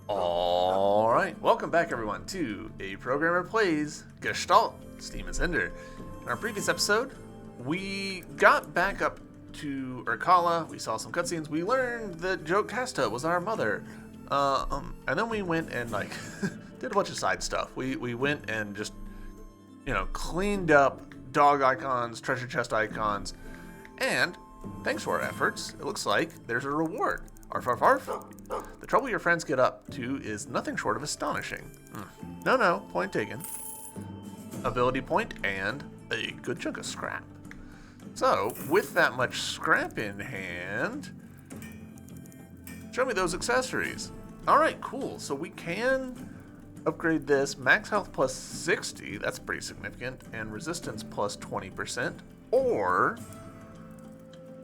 Alright, welcome back everyone to A Programmer Plays Gestalt, Steam and Cinder. In our previous episode, we got back up to Urkala, we saw some cutscenes, we learned that Jocasta was our mother, and then we went and did a bunch of side stuff. We went and just, cleaned up dog icons, treasure chest icons, and thanks to our efforts, it looks like there's a reward. Arf, arf, arf. The trouble your friends get up to is nothing short of astonishing. No, point taken. Ability point and a good chunk of scrap. So, with that much scrap in hand, show me those accessories. Alright, cool. So we can upgrade this. Max health plus 60, that's pretty significant, and resistance plus 20%, or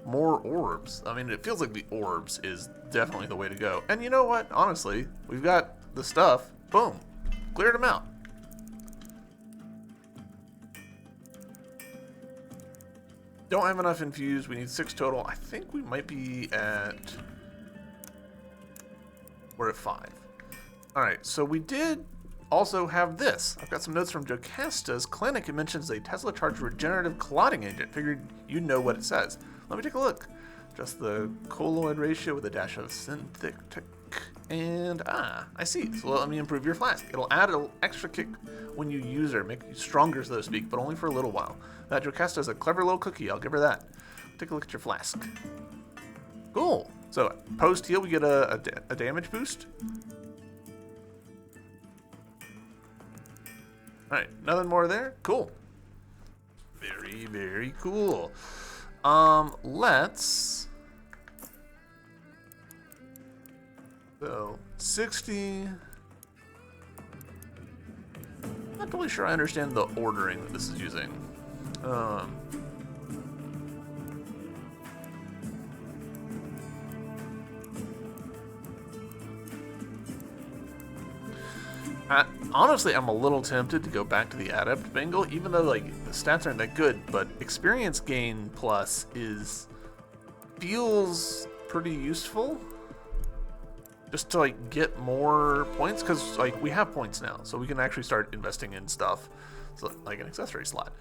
more orbs. I mean, it feels like the orbs is definitely the way to go. And you know what? Honestly, we've got the stuff. Boom. Cleared them out. Don't have enough infused. We need 6 total. I think we might be at... We're at 5. Alright, so we did also have this. I've got some notes from Jocasta's clinic. It mentions a Tesla charged regenerative clotting agent. Figured you'd know what it says. Let me take a look. Just the colloid ratio with a dash of synthetic. And, I see. So let me improve your flask. It'll add an extra kick when you use her, make you stronger, so to speak, but only for a little while. That Jocasta is a clever little cookie. I'll give her that. Take a look at your flask. Cool. So, post-heal, we get a damage boost. Alright, nothing more there? Cool. Very, very cool. Let's... So, 60... Not totally sure I understand the ordering that this is using. Honestly, I'm a little tempted to go back to the Adept Bangle, even though the stats aren't that good, but experience gain plus feels pretty useful. Just to get more points, because we have points now, so we can actually start investing in stuff, so like an accessory slot.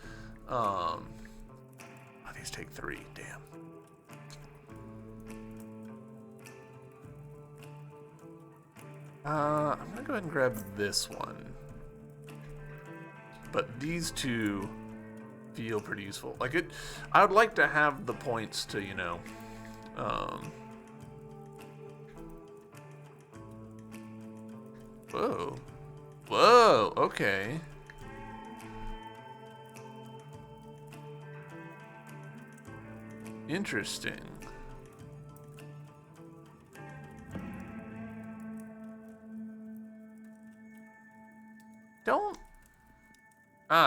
These take 3, damn. I'm gonna go ahead and grab this one, but these two feel pretty useful. I would like to have the points to Whoa, okay. Interesting.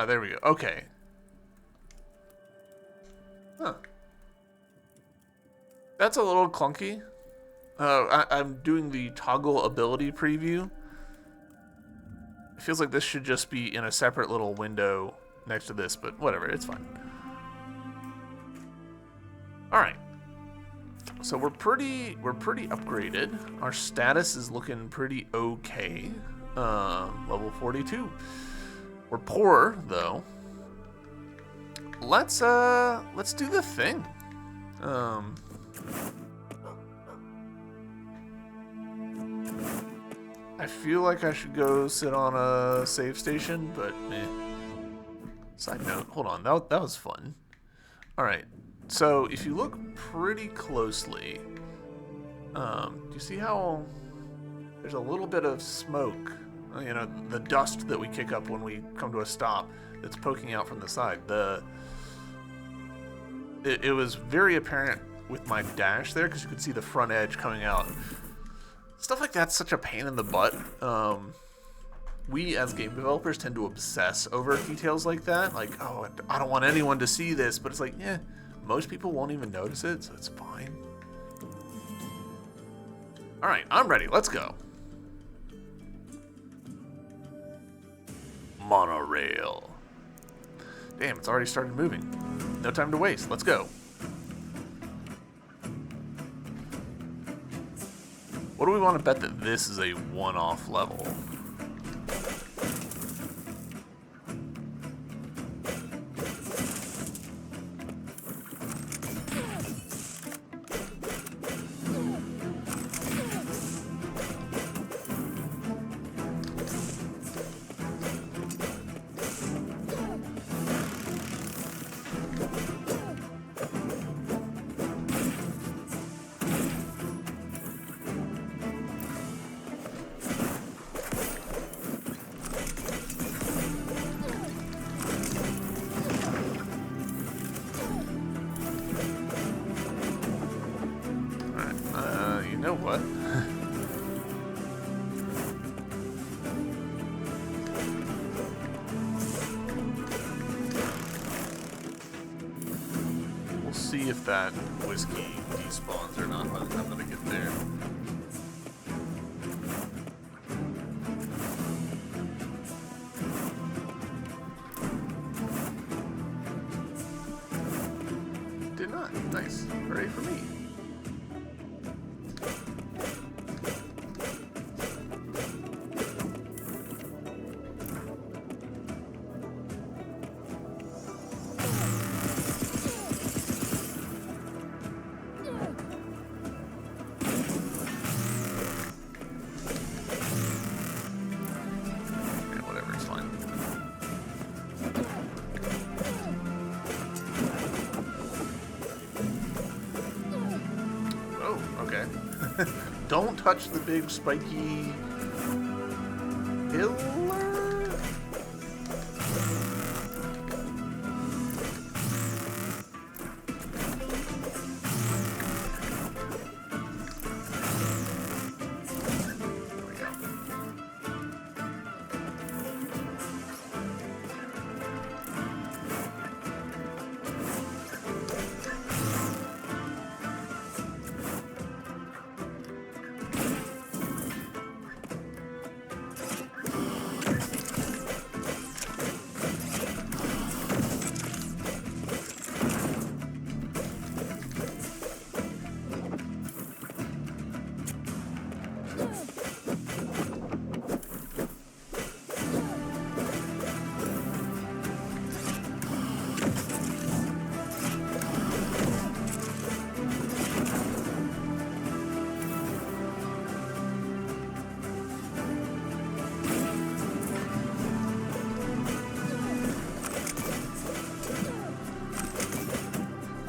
There we go. Okay. Huh. That's a little clunky. I'm doing the toggle ability preview. It feels like this should just be in a separate little window next to this, but whatever, it's fine. Alright. So we're pretty upgraded. Our status is looking pretty okay. Level 42. We're poor, though. Let's do the thing. I feel like I should go sit on a save station, but eh. Side note, hold on, that was fun. Alright, so if you look pretty closely, do you see how there's a little bit of smoke? The dust that we kick up when we come to a stop that's poking out from the side. It was very apparent with my dash there because you could see the front edge coming out. Stuff like that's such a pain in the butt. We as game developers tend to obsess over details like that. Oh, I don't want anyone to see this, but it's most people won't even notice it, so it's fine. Alright, I'm ready. Let's go. Monorail. Damn, it's already started moving. No time to waste. Let's go. What do we want to bet that this is a one-off level? You know what? We'll see if that whiskey despawns or not by the time that I get there. Did not. Nice. Hooray for me. Don't touch the big spiky pillar. There we go.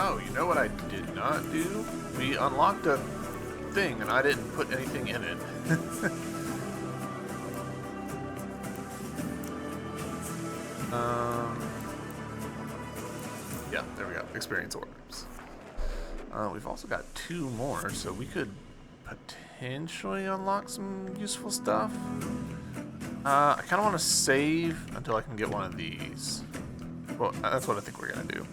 Oh, you know what I did not do? We unlocked a thing and I didn't put anything in it. Yeah, there we go. Experience orbs. We've also got 2 more, so we could potentially unlock some useful stuff. I kind of want to save until I can get one of these. Well, that's what I think we're going to do.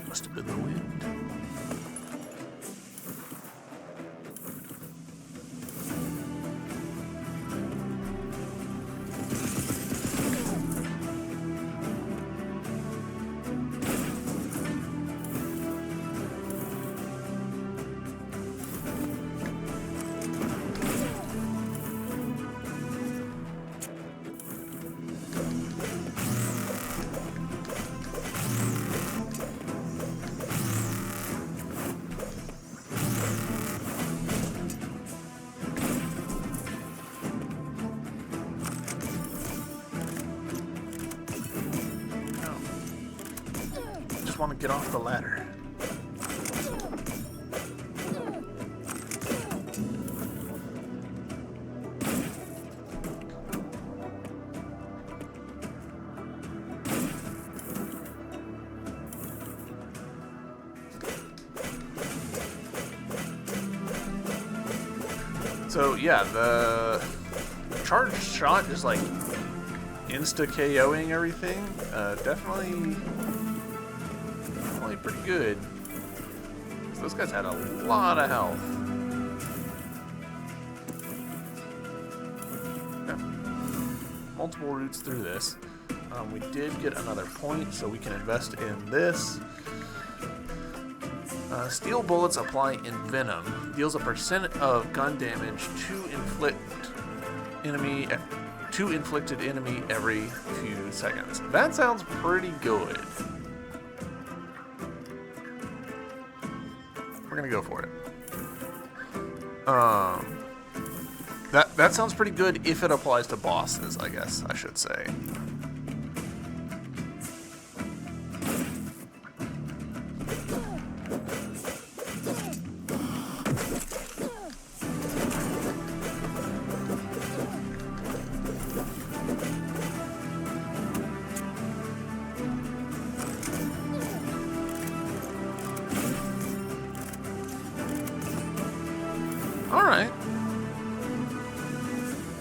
Must have been the wind. Want to get off the ladder. So yeah, charged shot just like insta KOing everything. Definitely pretty good. So those guys had a lot of health. Okay. Multiple routes through this. We did get another point, so we can invest in this. Steel bullets apply in venom. Deals a % of gun damage to inflicted enemy every few seconds. That sounds pretty good. We're gonna go for it. That sounds pretty good if it applies to bosses, I guess I should say. Alright.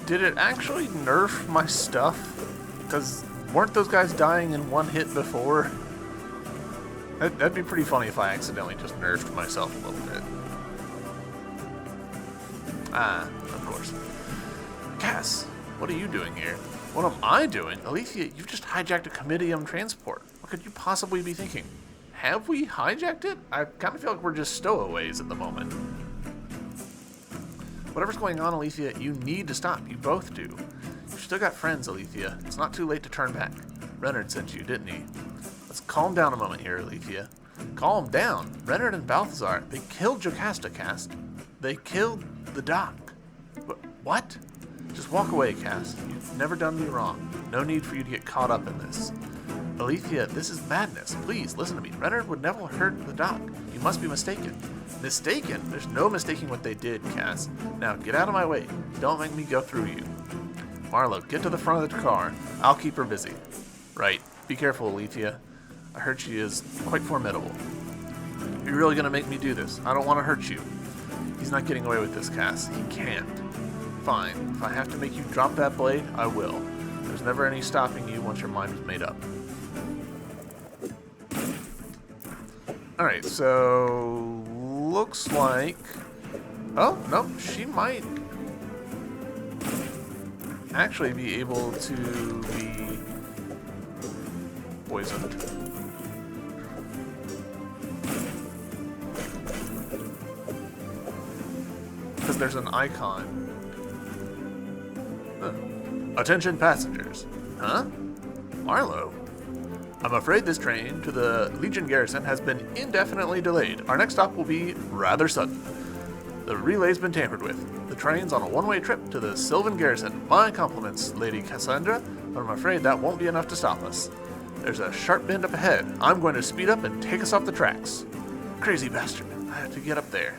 Did it actually nerf my stuff? Because weren't those guys dying in one hit before? That'd be pretty funny if I accidentally just nerfed myself a little bit. Ah, of course. Cass, what are you doing here? What am I doing? Alethea, you've just hijacked a Comitium transport. What could you possibly be thinking? Have we hijacked it? I kind of feel like we're just stowaways at the moment. Whatever's going on, Alethea, you need to stop. You both do. You've still got friends, Alethea. It's not too late to turn back. Renard sent you, didn't he? Let's calm down a moment here, Alethea. Calm down. Renard and Balthazar, they killed Jocasta, Cass. They killed the doc. What? Just walk away, Cass. You've never done me wrong. No need for you to get caught up in this. Alethea, this is madness. Please, listen to me. Renard would never hurt the doc. You must be mistaken. Mistaken? There's no mistaking what they did, Cass. Now, get out of my way. Don't make me go through you. Marlo, get to the front of the car. I'll keep her busy. Right. Be careful, Alethea. I heard she is quite formidable. You're really gonna make me do this. I don't want to hurt you. He's not getting away with this, Cass. He can't. Fine. If I have to make you drop that blade, I will. There's never any stopping you once your mind is made up. Alright, so looks like... Oh, no, she might actually be able to be poisoned. Because there's an icon. Huh. Attention passengers. Huh? Marlo? I'm afraid this train to the Legion garrison has been indefinitely delayed. Our next stop will be rather sudden. The relay's been tampered with. The train's on a one-way trip to the Sylvan garrison. My compliments, Lady Cassandra, but I'm afraid that won't be enough to stop us. There's a sharp bend up ahead. I'm going to speed up and take us off the tracks. Crazy bastard. I have to get up there.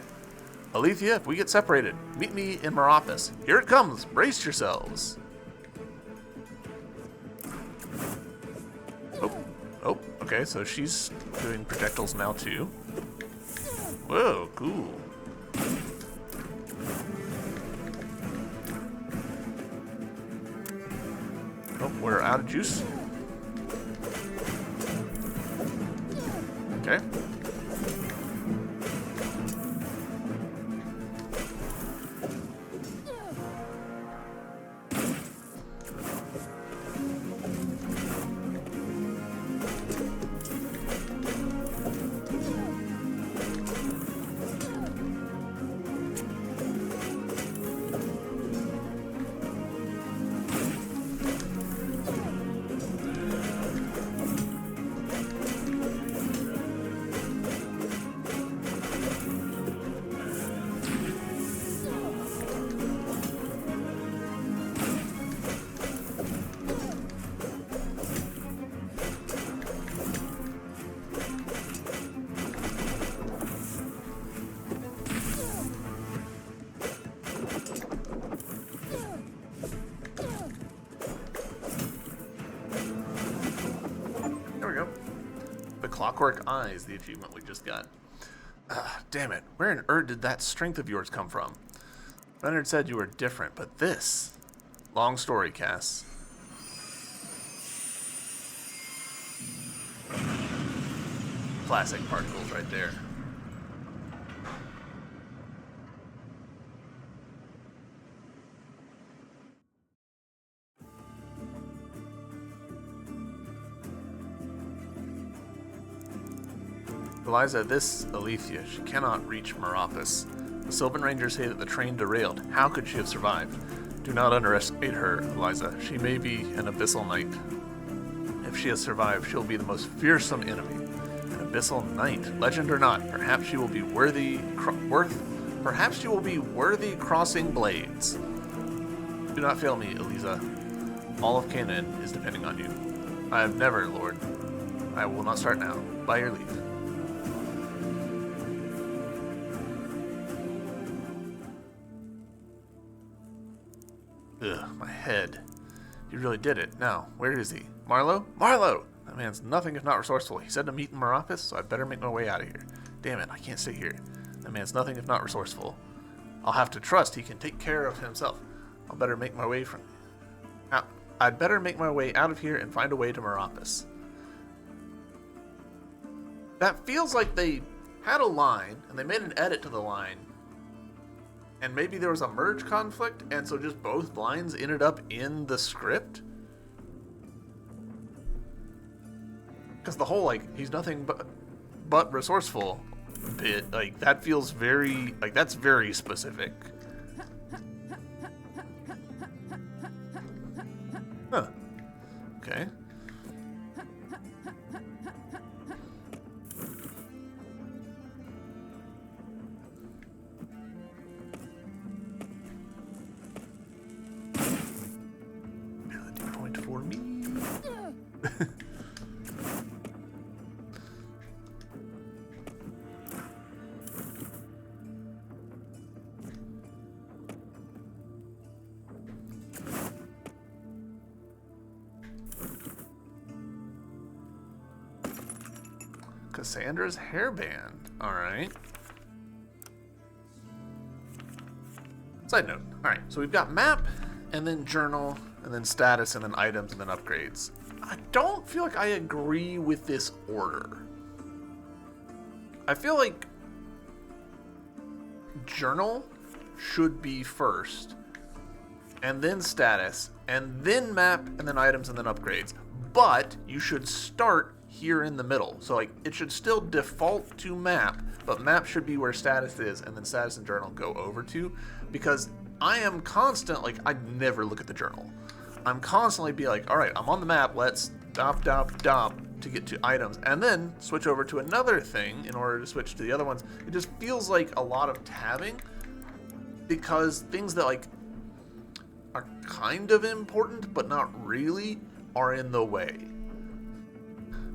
Alethea, if we get separated, meet me in Meropis. Here it comes. Brace yourselves. Oh, okay, so she's doing projectiles now too. Whoa, cool. Oh, we're out of juice. Okay. Clockwork Eyes, the achievement we just got. Damn it. Where on earth did that strength of yours come from? Renard said you were different, but this... Long story, Cass. Classic particles right there. Eliza, this Alethea, she cannot reach Meropis. The Sylvan Rangers say that the train derailed. How could she have survived? Do not underestimate her, Eliza. She may be an abyssal knight. If she has survived, she'll be the most fearsome enemy. An abyssal knight, legend or not, perhaps she will be perhaps she will be worthy crossing blades. Do not fail me, Eliza. All of Canaan is depending on you. I have never, Lord. I will not start now. By your leave. Ugh, my head. You really did it. Now, where is he? Marlowe? Marlowe! That man's nothing if not resourceful. He said to meet in Meropis, so I better make my way out of here. Damn it, I can't stay here. That man's nothing if not resourceful. I'll have to trust he can take care of himself. I'd better make my way out of here and find a way to Meropis. That feels like they had a line, and they made an edit to the line, and maybe there was a merge conflict, and so just both lines ended up in the script? Because the whole, like, he's nothing but resourceful bit, like, that feels very, like, that's very specific. Huh. Okay. Ability point for me. Cassandra's hairband. Alright. Side note. Alright, so we've got map, and then journal, and then status, and then items, and then upgrades. I don't feel like I agree with this order. I feel like journal should be first, and then status, and then map, and then items, and then upgrades. But you should start here in the middle. So like it should still default to map, but map should be where status is, and then status and journal go over to, because I am constant, like I never look at the journal. I'm constantly be like, all right, I'm on the map, let's dop to get to items, and then switch over to another thing in order to switch to the other ones. It just feels like a lot of tabbing, because things that like are kind of important but not really are in the way.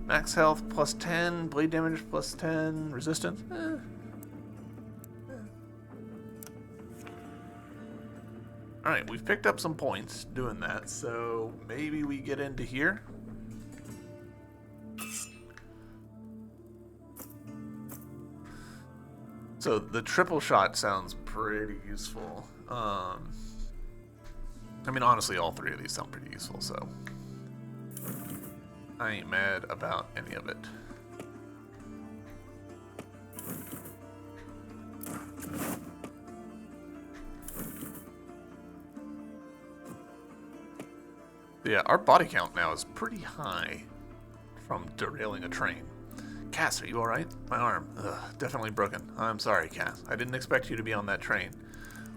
Max health plus 10, blade damage plus 10, resistance. Alright, we've picked up some points doing that, so maybe we get into here. So the triple shot sounds pretty useful. I mean, honestly, all three of these sound pretty useful, so I ain't mad about any of it. But yeah, our body count now is pretty high from derailing a train. Cass, are you alright? My arm. Ugh, definitely broken. I'm sorry, Cass. I didn't expect you to be on that train.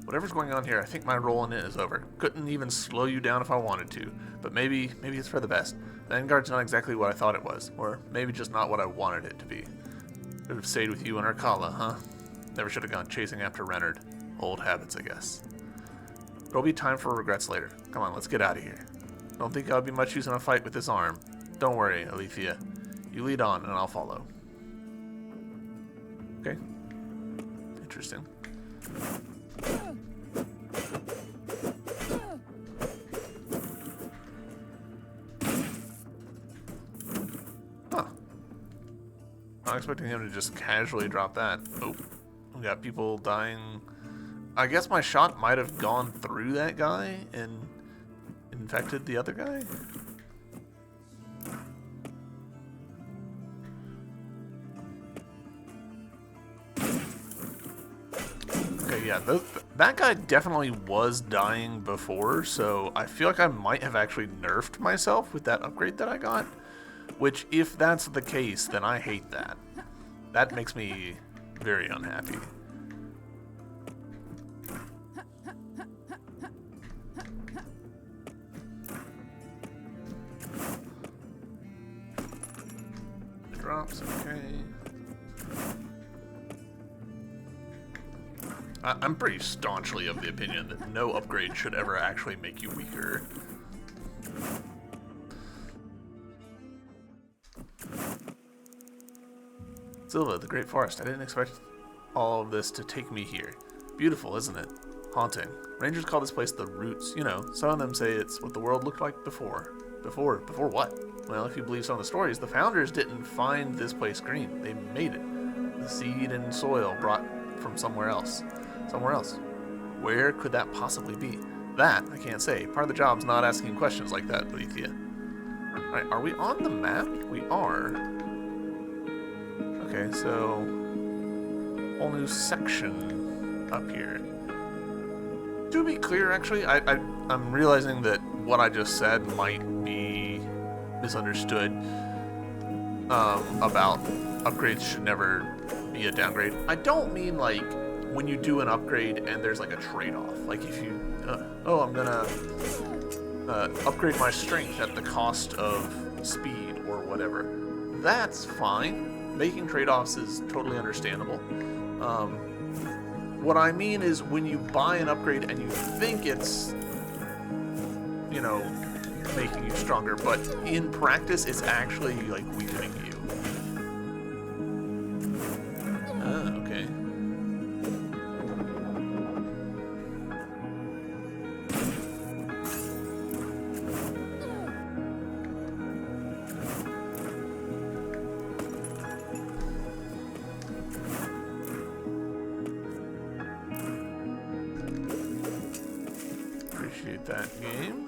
Whatever's going on here, I think my role in it is over. Couldn't even slow you down if I wanted to, but maybe it's for the best. Vanguard's not exactly what I thought it was, or maybe just not what I wanted it to be. Should have stayed with you in Arkala, huh? Never should have gone chasing after Renard. Old habits, I guess. There'll be time for regrets later. Come on, let's get out of here. Don't think I'll be much use in a fight with this arm. Don't worry, Alethea. You lead on, and I'll follow. Okay. Interesting. Huh. Not expecting him to just casually drop that. Oh, we got people dying. I guess my shot might have gone through that guy and infected the other guy? Okay, yeah, that guy definitely was dying before, so I feel like I might have actually nerfed myself with that upgrade that I got. Which, if that's the case, then I hate that. That makes me very unhappy. Drops, okay. I'm pretty staunchly of the opinion that no upgrade should ever actually make you weaker. Silva, the Great Forest. I didn't expect all of this to take me here. Beautiful, isn't it? Haunting. Rangers call this place the Roots. You know, some of them say it's what the world looked like before. Before what? Well, if you believe some of the stories, the founders didn't find this place green. They made it. The seed and soil brought from somewhere else. Somewhere else. Where could that possibly be? That, I can't say. Part of the job's not asking questions like that, Alethea. Alright, are we on the map? We are. Okay, so whole new section up here. To be clear, actually, I'm realizing that what I just said might be misunderstood about upgrades should never be a downgrade. I don't mean like when you do an upgrade and there's like a trade-off. Like if you, oh, I'm gonna upgrade my strength at the cost of speed or whatever. That's fine. Making trade-offs is totally understandable. What I mean is when you buy an upgrade and you think it's, you know, making you stronger, but in practice it's actually like weakening you. Okay. Appreciate that game.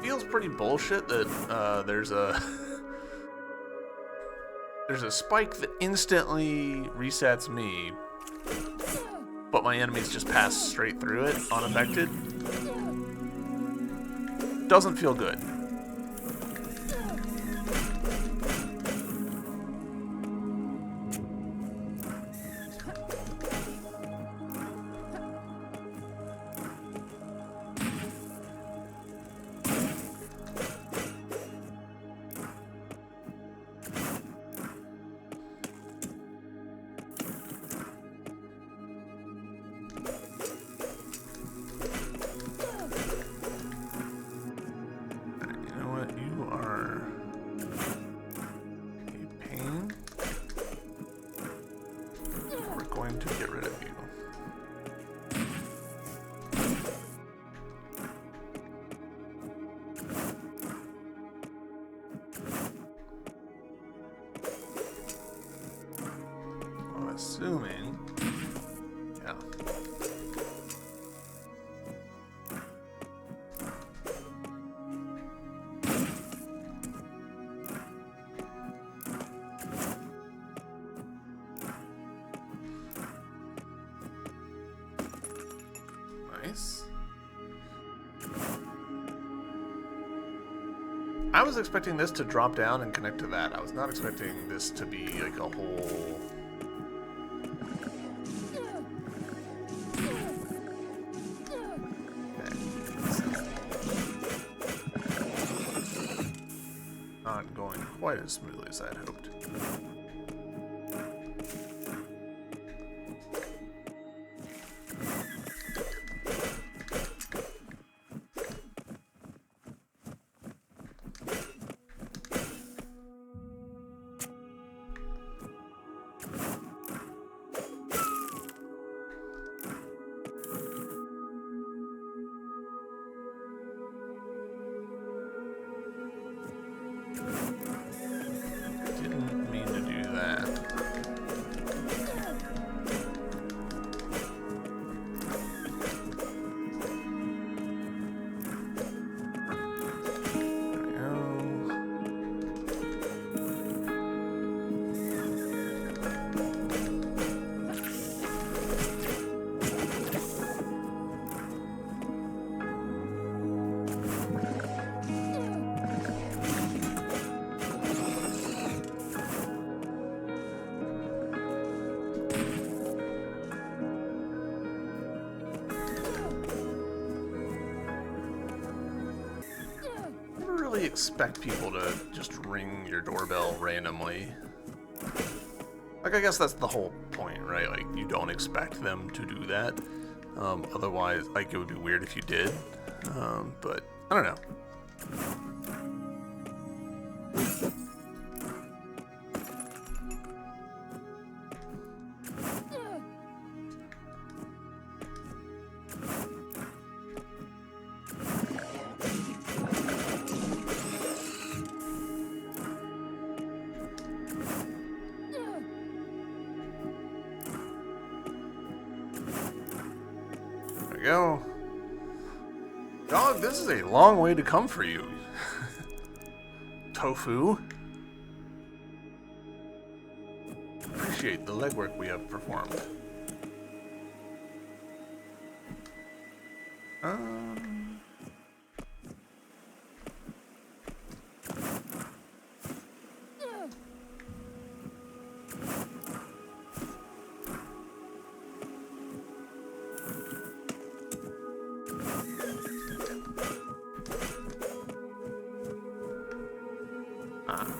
Feels pretty bullshit that there's a there's a spike that instantly resets me, but my enemies just pass straight through it unaffected. Doesn't feel good. To get rid of you. I'm assuming, yeah. Nice. I was expecting this to drop down and connect to that. I was not expecting this to be like a whole... Okay. Not going quite as smoothly as I had hoped. really expect people to just ring your doorbell randomly. Like, I guess that's the whole point, right? Like, you don't expect them to do that. Otherwise, like, it would be weird if you did. But, I don't know. Go. Dog, this is a long way to come for you. Tofu. Appreciate the legwork we have performed.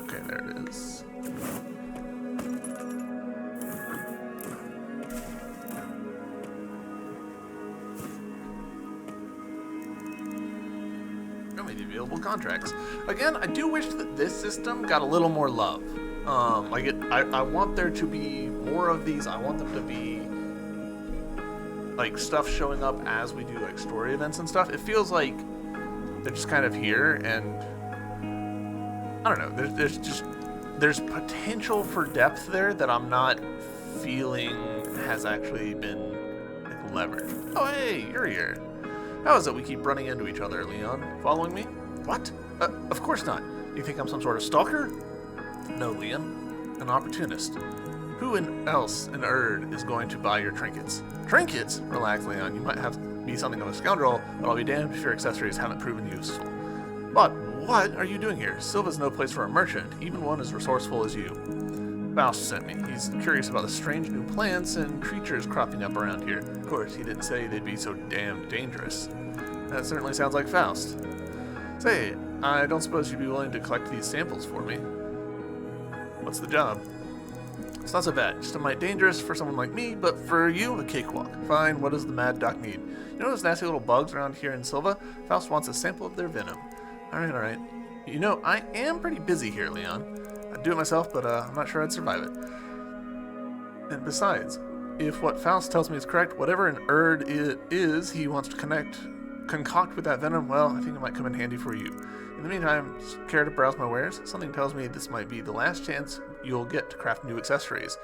Okay, there it is. Show me the available contracts. Again, I do wish that this system got a little more love. I want there to be more of these. I want them to be like stuff showing up as we do like story events and stuff. It feels like they're just kind of here, and I don't know. There's potential for depth there that I'm not feeling has actually been like, leveraged. Oh hey, you're here. How is it we keep running into each other, Leon? Following me? What? Of course not. You think I'm some sort of stalker? No, Leon. An opportunist. Who else in Erd is going to buy your trinkets? Trinkets? Relax, Leon. You might be something of a scoundrel, but I'll be damned if your accessories haven't proven useful. But what are you doing here? Silva's no place for a merchant, even one as resourceful as you. Faust sent me. He's curious about the strange new plants and creatures cropping up around here. Of course, he didn't say they'd be so damned dangerous. That certainly sounds like Faust. Say, I don't suppose you'd be willing to collect these samples for me. What's the job? It's not so bad. Just a mite dangerous for someone like me, but for you, a cakewalk. Fine, what does the mad doc need? You know those nasty little bugs around here in Silva? Faust wants a sample of their venom. Alright. You know, I am pretty busy here, Leon. I'd do it myself, but I'm not sure I'd survive it. And besides, if what Faust tells me is correct, whatever an Erd is he wants to concoct with that venom, well, I think it might come in handy for you. In the meantime, care to browse my wares? Something tells me this might be the last chance you'll get to craft new accessories.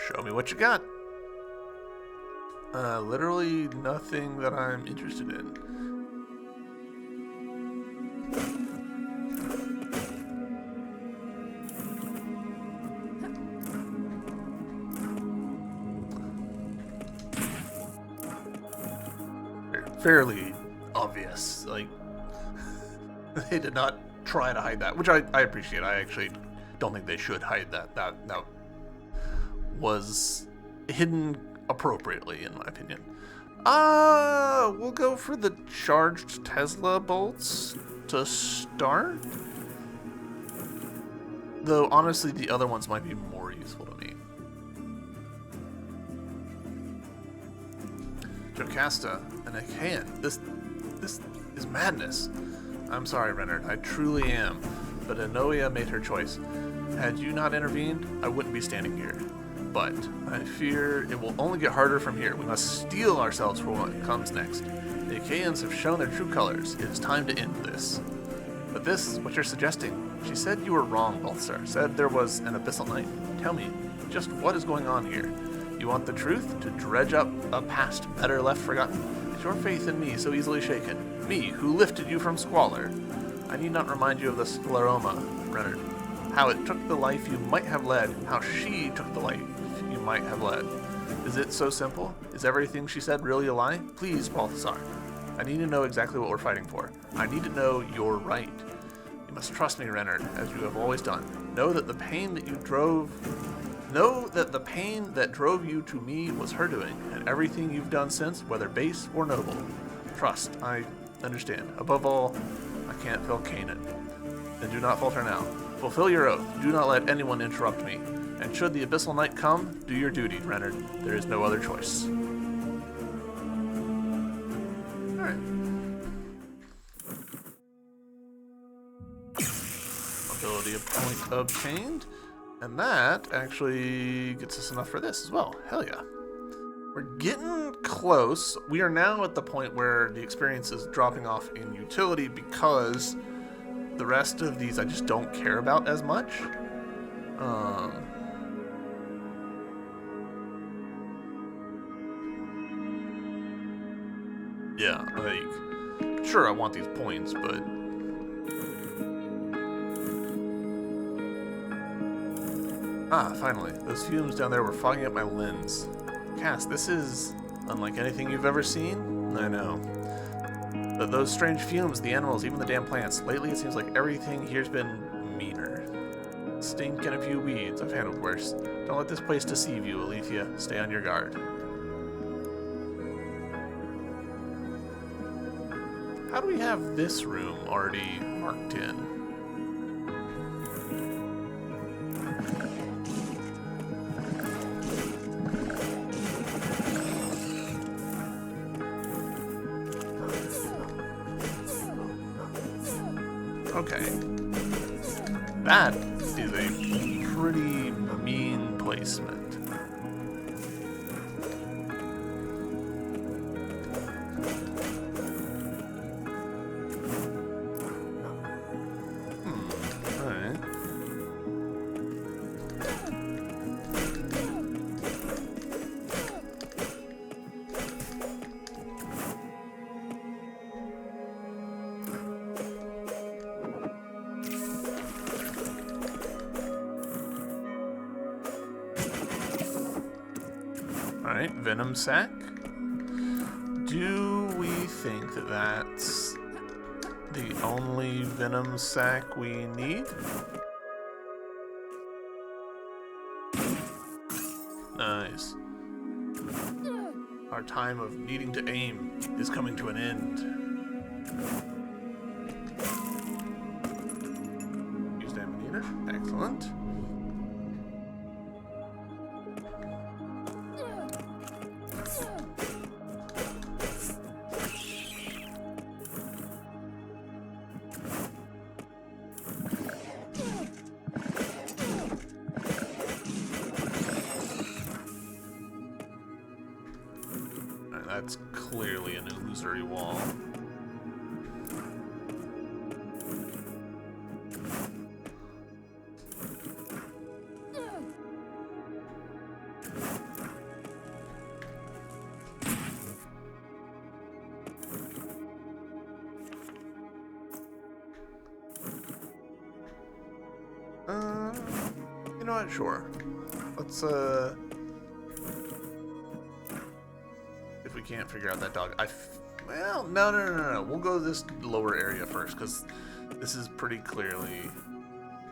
Show me what you got. Literally nothing that I'm interested in. Fairly obvious, like they did not try to hide that, which I appreciate. I actually don't think they should hide that. That was hidden appropriately, in my opinion. We'll go for the charged Tesla bolts to start. Though honestly, the other ones might be more useful to me. Jocasta and a can. This is madness. I'm sorry, Renard. I truly am. But Anoia made her choice. Had you not intervened, I wouldn't be standing here. But I fear it will only get harder from here. We must steel ourselves for what comes next. The Achaeans have shown their true colors. It is time to end this. But this, what you're suggesting, she said you were wrong, Balthasar. Said there was an abyssal night. Tell me, just what is going on here? You want the truth? To dredge up a past better left forgotten? Is your faith in me so easily shaken? Me, who lifted you from squalor? I need not remind you of the scleroma, Renard. How it took the life you might have led. How she took the life you might have led. Is it so simple? Is everything she said really a lie? Please, Balthasar. I need to know exactly what we're fighting for. I need to know you're right. You must trust me, Renard, as you have always done. Know that the pain that drove you to me was her doing, and everything you've done since, whether base or noble. Trust, I understand. Above all, I can't feel Canaan. Then do not falter now. Fulfill your oath. Do not let anyone interrupt me. And should the Abyssal Night come, do your duty, Renard. There is no other choice. Alright. Ability point obtained. And that actually gets us enough for this as well. Hell yeah. We're getting close. We are now at the point where the experience is dropping off in utility because the rest of these I just don't care about as much. Yeah, like, sure, I want these points, but... Ah, finally. Those fumes down there were fogging up my lens. Cass, this is unlike anything you've ever seen? I know. But those strange fumes, the animals, even the damn plants. Lately, it seems like everything here's been meaner. Stink and a few weeds. I've handled worse. Don't let this place deceive you, Alethea. Stay on your guard. How do we have this room already marked in? Okay. That is a pretty mean placement. Alright. Alright, Venom Sac. Do we think that that's the only Venom Sac we need? Nice. Our time of needing to aim is coming to an end. Use Amanita. Excellent. That's clearly an illusory wall. You know what? Sure. Let's, if we can't figure out that dog, well, no. We'll go to this lower area first, because this is pretty clearly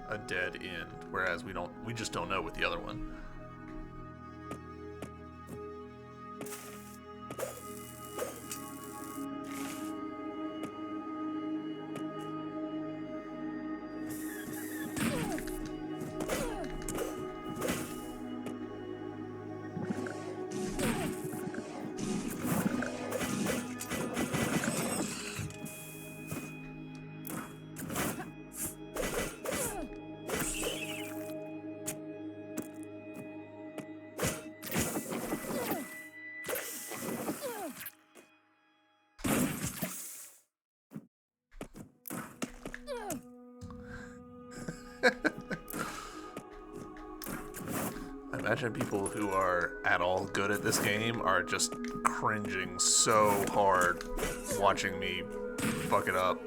a dead end, whereas we just don't know with the other one. I imagine people who are at all good at this game are just cringing so hard watching me fuck it up.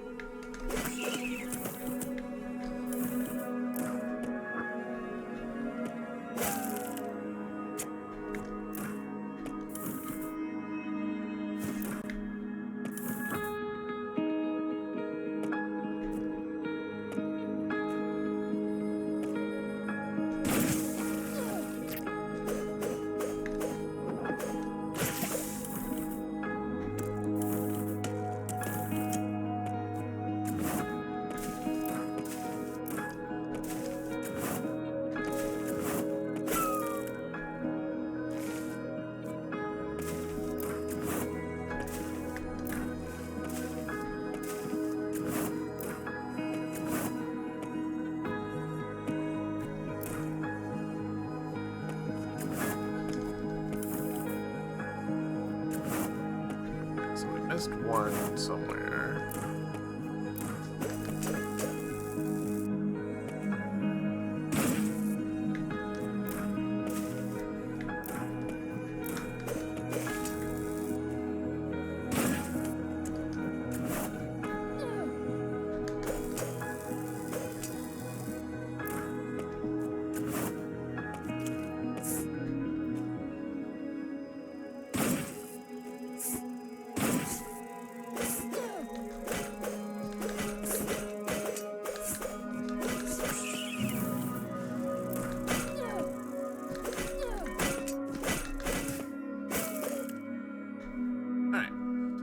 missed one somewhere.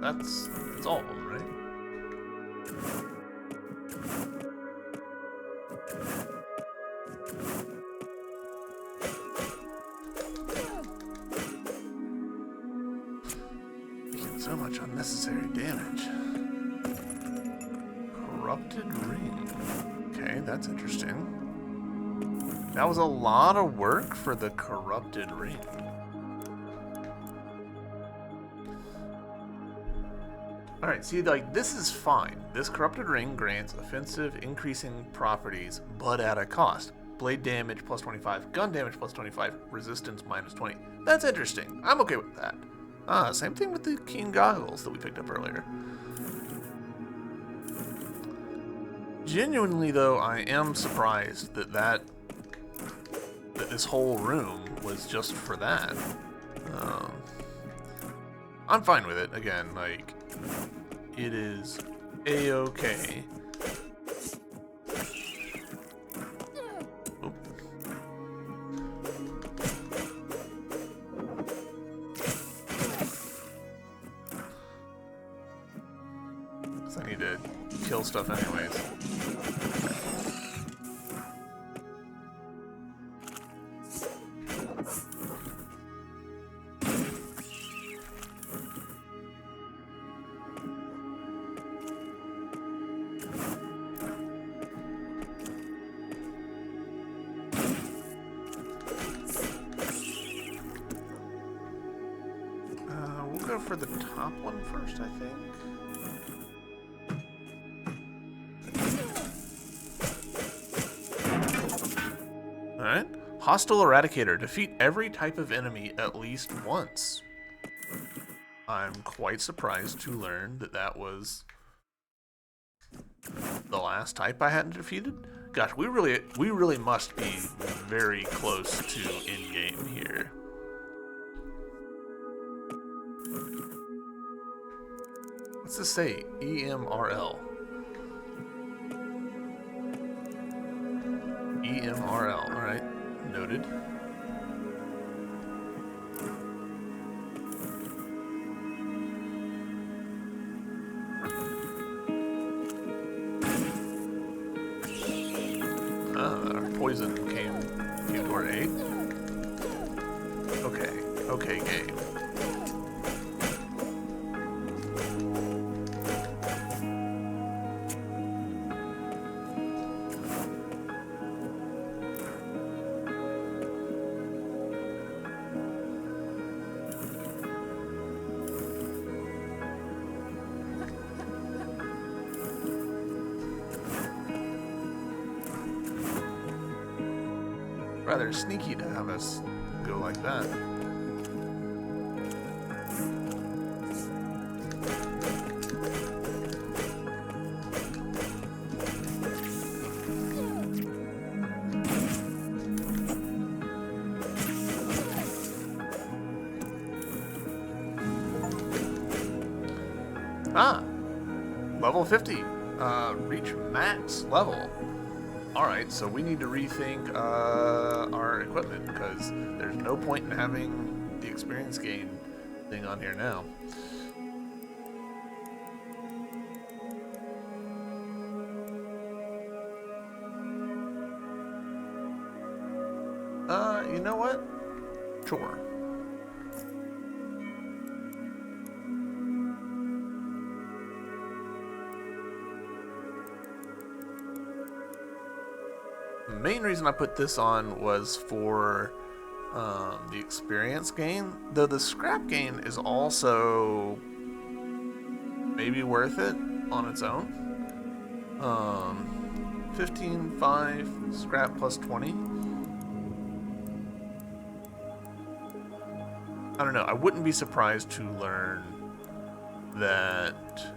That's all of them, right? Making so much unnecessary damage. Corrupted ring. Okay, that's interesting. That was a lot of work for the corrupted ring. Alright, see, like, this is fine. This corrupted ring grants offensive increasing properties, but at a cost. Blade damage plus 25, gun damage plus 25, resistance minus 20. That's interesting. I'm okay with that. Same thing with the keen goggles that we picked up earlier. Genuinely, though, I am surprised that this whole room was just for that. I'm fine with it. Again, like, it is a-okay. Oop. Because I need to kill stuff anyways. We'll go for the top one first, I think. Alright. Hostile Eradicator. Defeat every type of enemy at least once. I'm quite surprised to learn that that was the last type I hadn't defeated. Gosh, we really must be very close to in-game here. What's this say? EMRL. EMRL, alright. Noted. Our poison came to our aid. Okay, game. Rather sneaky to have us go like that. Level 50. Reach max level. Alright, so we need to rethink our equipment, because there's no point in having the experience gain thing on here now. You know what? Sure. The main reason I put this on was for the experience gain, though the scrap gain is also maybe worth it on its own. 15, 5, scrap plus 20. I don't know. I wouldn't be surprised to learn that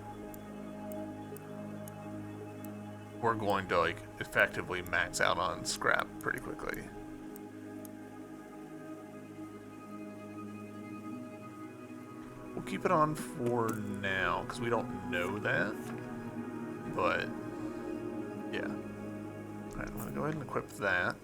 we're going to like effectively max out on scrap pretty quickly. We'll keep it on for now because we don't know that. But yeah. Alright, I'm gonna go ahead and equip that.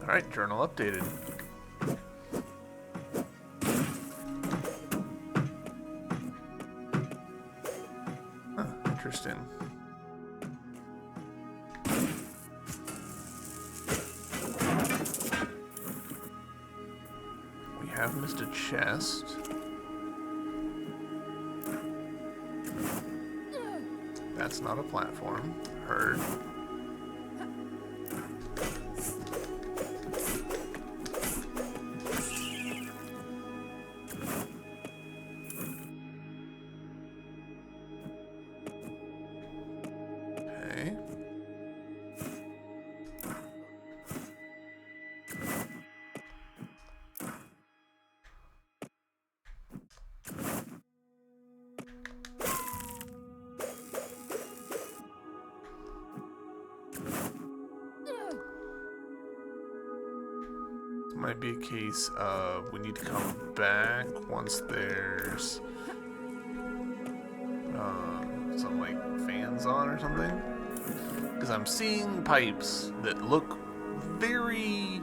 Alright, journal updated. Huh, interesting. We have missed a chest. That's not a platform. Heard. Okay. Might be a case of we need to come back once there's some like fans on or something, because I'm seeing pipes that look very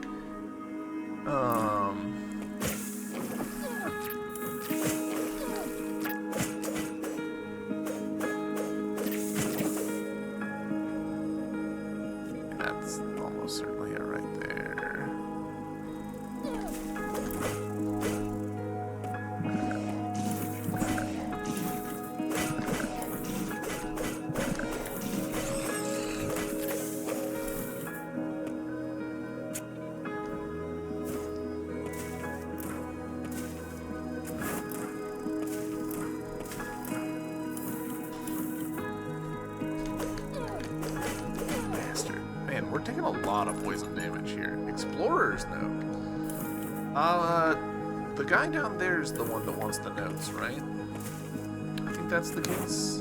that's almost certainly it right there. We're taking a lot of poison damage here. Explorer's note. The guy down there is the one that wants the notes, right? I think that's the case.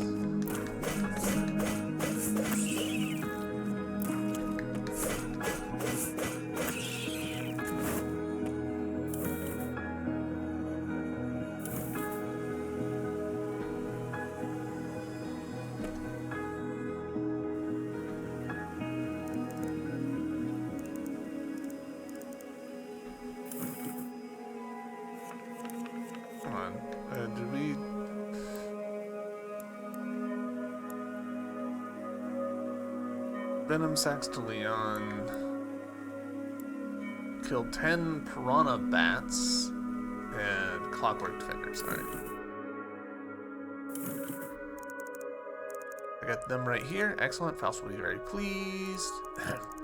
Did we... Venom Sacs to Leon. Killed 10 piranha bats and clockwork defenders. Alright. I got them right here. Excellent. Faust will be very pleased.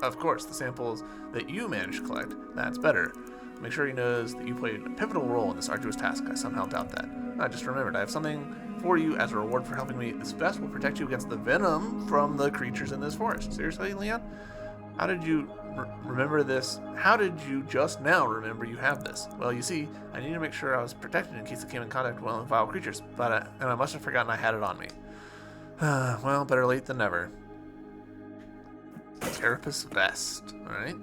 Of course, the samples that you managed to collect. That's better. Make sure he knows that you played a pivotal role in this arduous task. I somehow doubt that. I just remembered. I have something for you as a reward for helping me. This vest will protect you against the venom from the creatures in this forest. Seriously, Leon? How did you remember this? How did you just now remember you have this? Well, you see, I needed to make sure I was protected in case it came in contact with vile creatures, and I must have forgotten I had it on me. Well, better late than never. Carapace vest. Alright.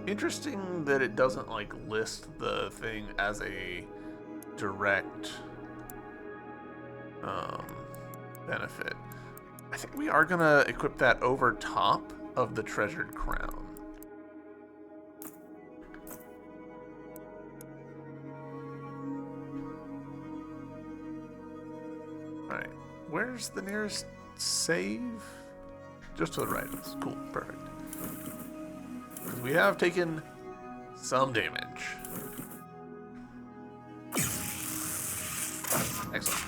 Interesting that it doesn't like list the thing as a direct benefit. I think we are gonna equip that over top of the treasured crown. Alright, where's the nearest save? just to the right of us. Cool, perfect. Because we have taken some damage. Excellent.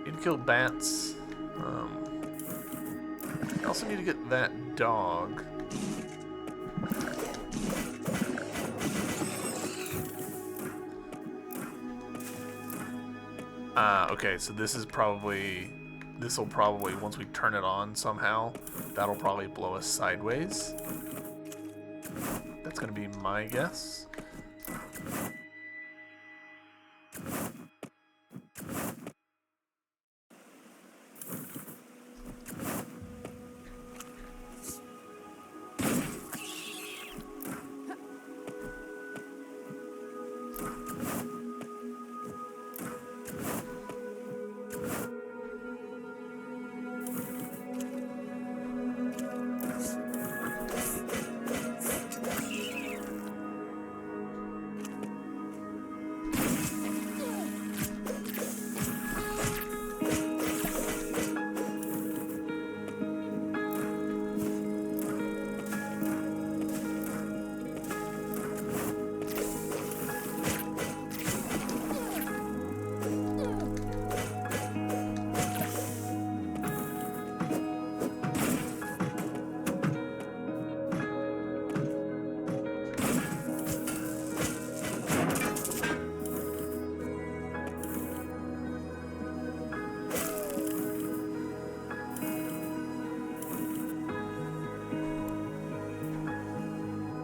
Need to kill bats. I also need to get that dog. Okay, so this will probably, once we turn it on somehow, that'll probably blow us sideways. That's gonna be my guess.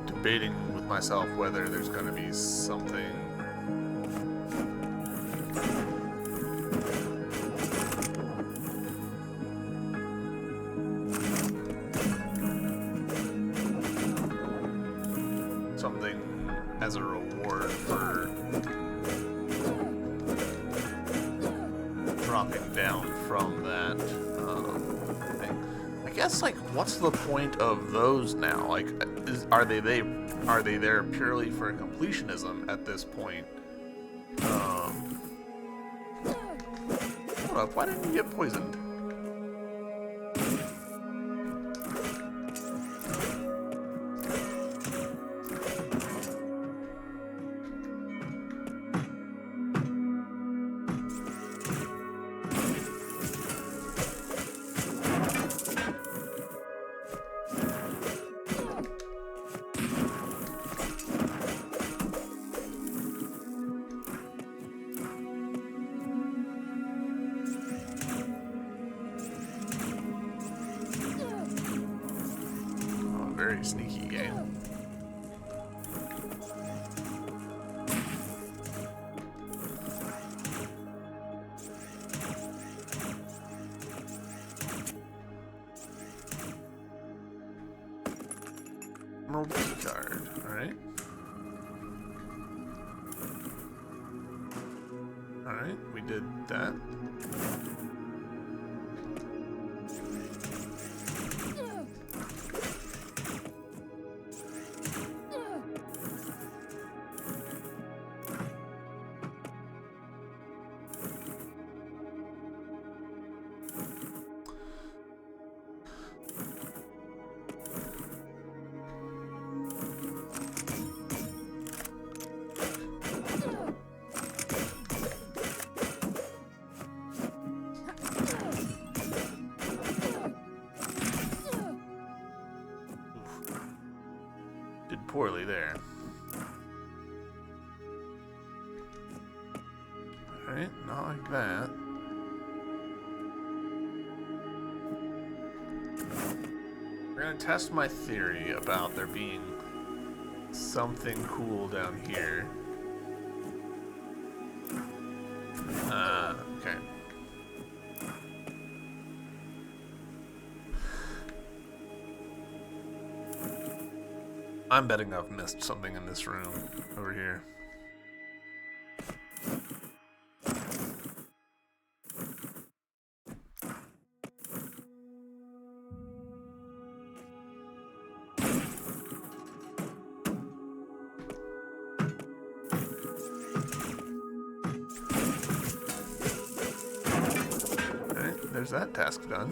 Debating with myself whether there's going to be something. Something as a reward for dropping down from that thing. I guess, like, what's the point of those now? Like, are they there purely for completionism at this point? Hold up, why didn't you get poisoned? Very sneaky game. Emerald key card, alright. Alright, we did that. Did poorly there. Alright, not like that. We're gonna test my theory about there being something cool down here. Okay. I'm betting I've missed something in this room over here. there's that task done.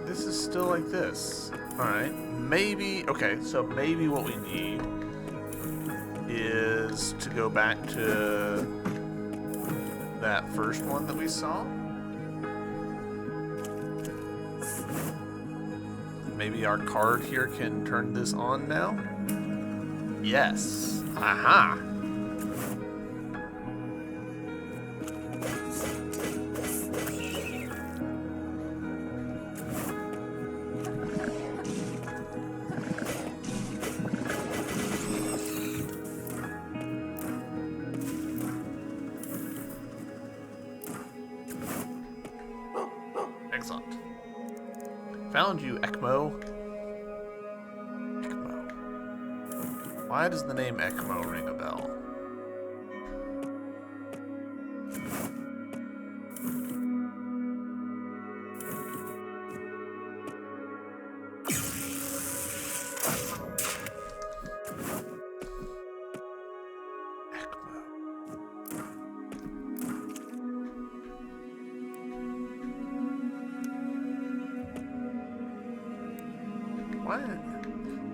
This is still like this. Alright, maybe... Okay, so maybe what we need is to go back to that first one that we saw. Maybe our card here can turn this on now? Yes. Aha! Excellent. Found you, ECMO. ECMO. Why does the name ECMO ring a bell?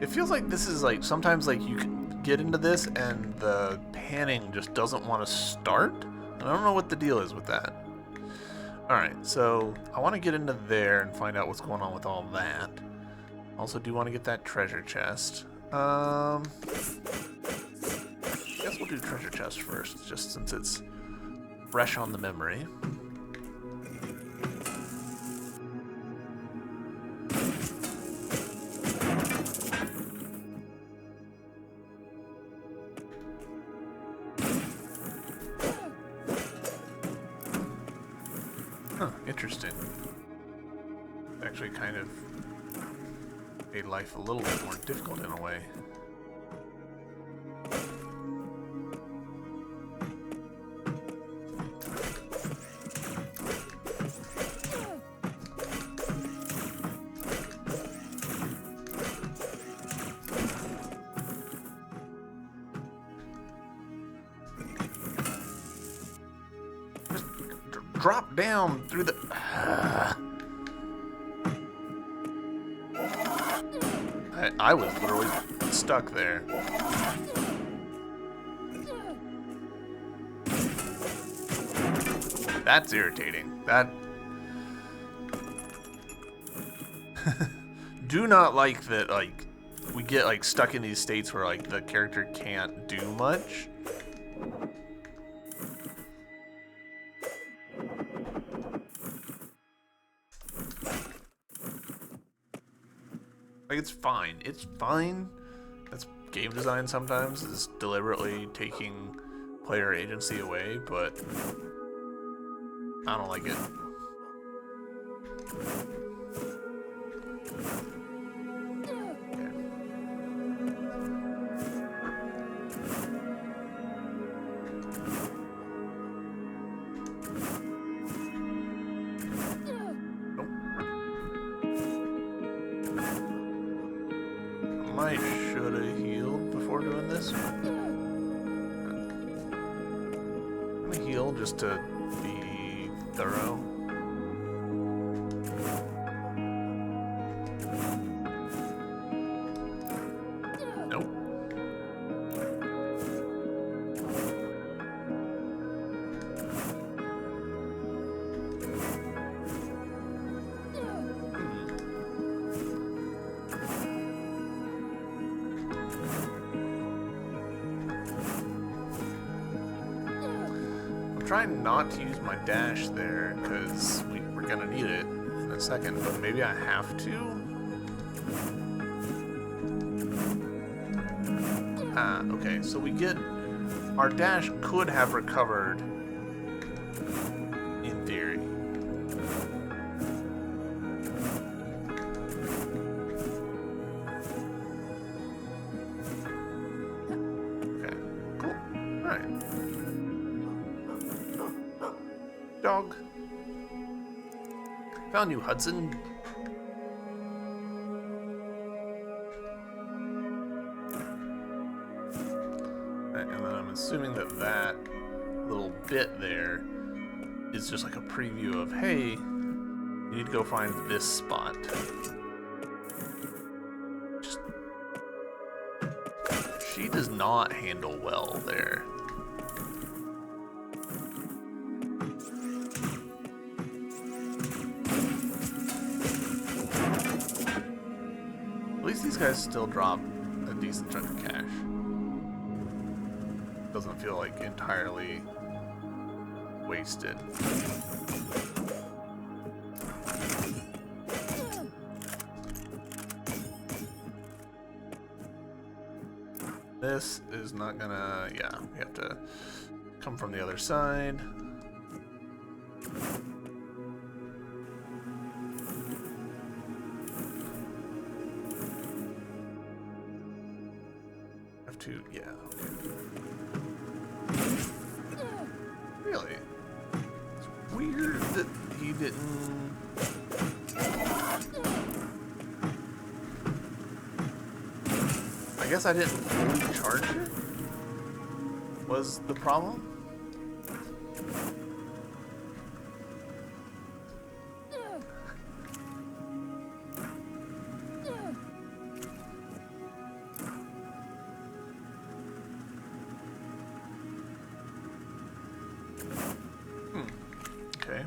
It feels like this is like sometimes like you can get into this and the panning just doesn't want to start. And I don't know what the deal is with that. Alright, so I want to get into there and find out what's going on with all that. Also do want to get that treasure chest. I guess we'll do treasure chest first, just since it's fresh on the memory. Huh, interesting. Actually kind of made life a little bit more difficult in a way. Drop down through the... I was literally stuck there. That's irritating. That... Do not like that, like, we get, like, stuck in these states where, like, the character can't do much. Like, it's fine. It's fine. That's game design sometimes, is deliberately taking player agency away, but I don't like it. I should have healed before doing this. I'm gonna heal just to be thorough. Nope. Trying not to use my dash there because we're gonna need it in the a second, but maybe I have to? Ah, okay, so we get... Our dash could have recovered, in theory. Okay, cool. Alright. Dog. Found you, Hudson. And then I'm assuming that that little bit there is just like a preview of, hey, you need to go find this spot. Just... She does not handle well there. At least these guys still drop a decent chunk of cash. Doesn't feel like entirely wasted. This is not gonna, yeah, we have to come from the other side. Have to, yeah, okay. Really? It's weird that he didn't... I guess I didn't fully charge it? Was the problem? Okay.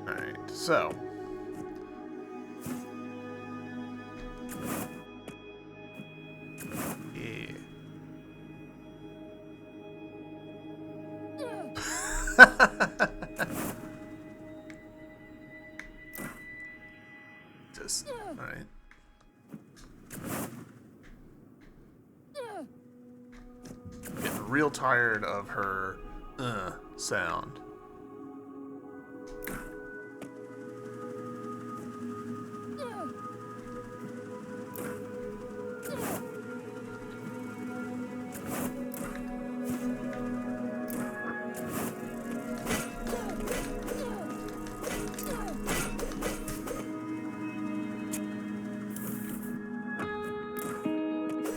Alright, so. Yeah. Just, alright. Getting real tired of her sound.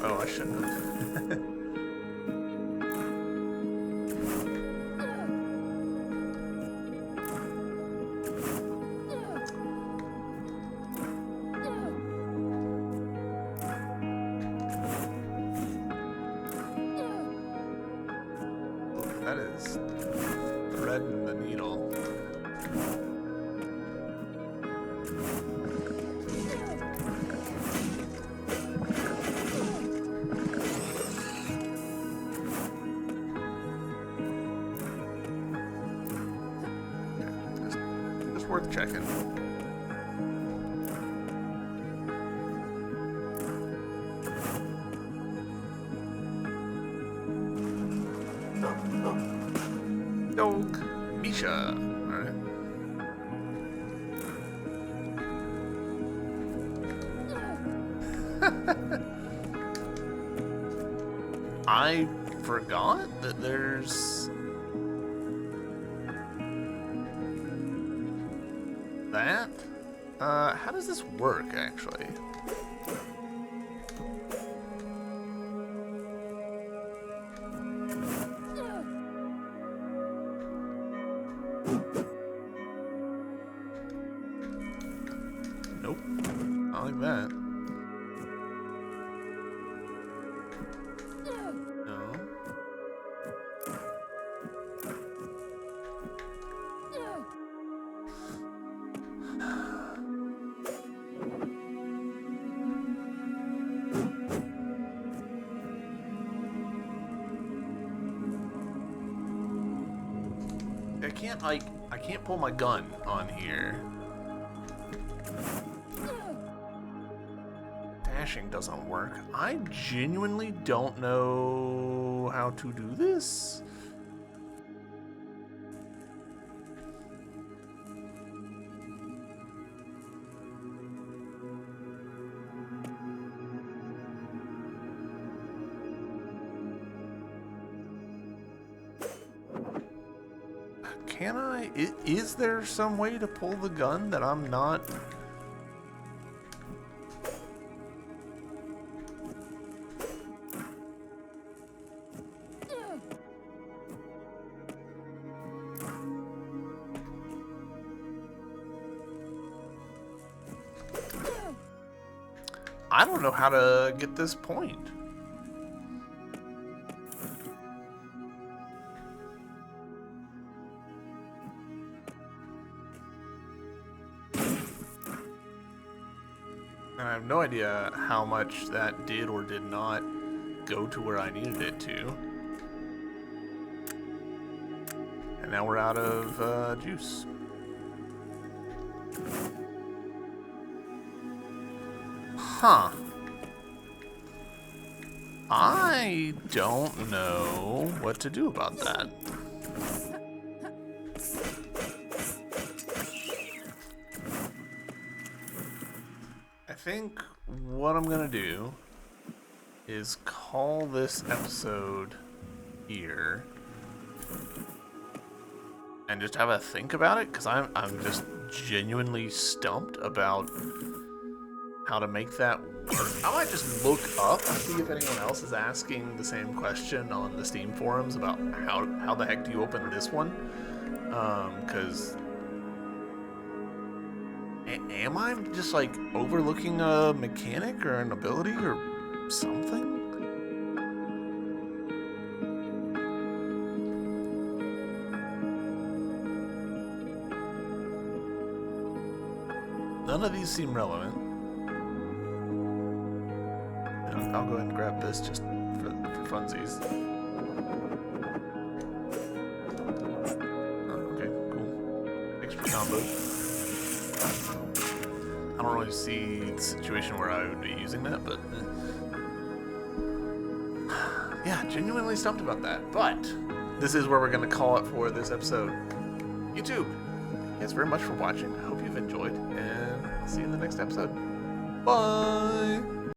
Oh, I shouldn't have. That is threading the needle. Just worth checking. Dog. Misha. Alright. I forgot that there's that. How does this work actually? Nope. Not like that. No. can't, like, I can't pull my gun on here. Dashing doesn't work. I genuinely don't know how to do this. Can I? Is there some way to pull the gun that I'm not? I don't know how to get this point. And I have no idea how much that did or did not go to where I needed it to. And now we're out of juice. Huh. I don't know what to do about that. I think what I'm gonna do is call this episode here and just have a think about it, because I'm just genuinely stumped about how to make that work. I might just look up and see if anyone else is asking the same question on the Steam forums about how the heck do you open this one? Because am I just like overlooking a mechanic or an ability or something? None of these seem relevant. I'll go ahead and grab this just for funsies. Oh, okay, cool. Extra combo. I don't really see the situation where I would be using that, but yeah, genuinely stumped about that. But this is where we're going to call it for this episode. YouTube, thanks very much for watching. I hope you've enjoyed, and I'll see you in the next episode. Bye!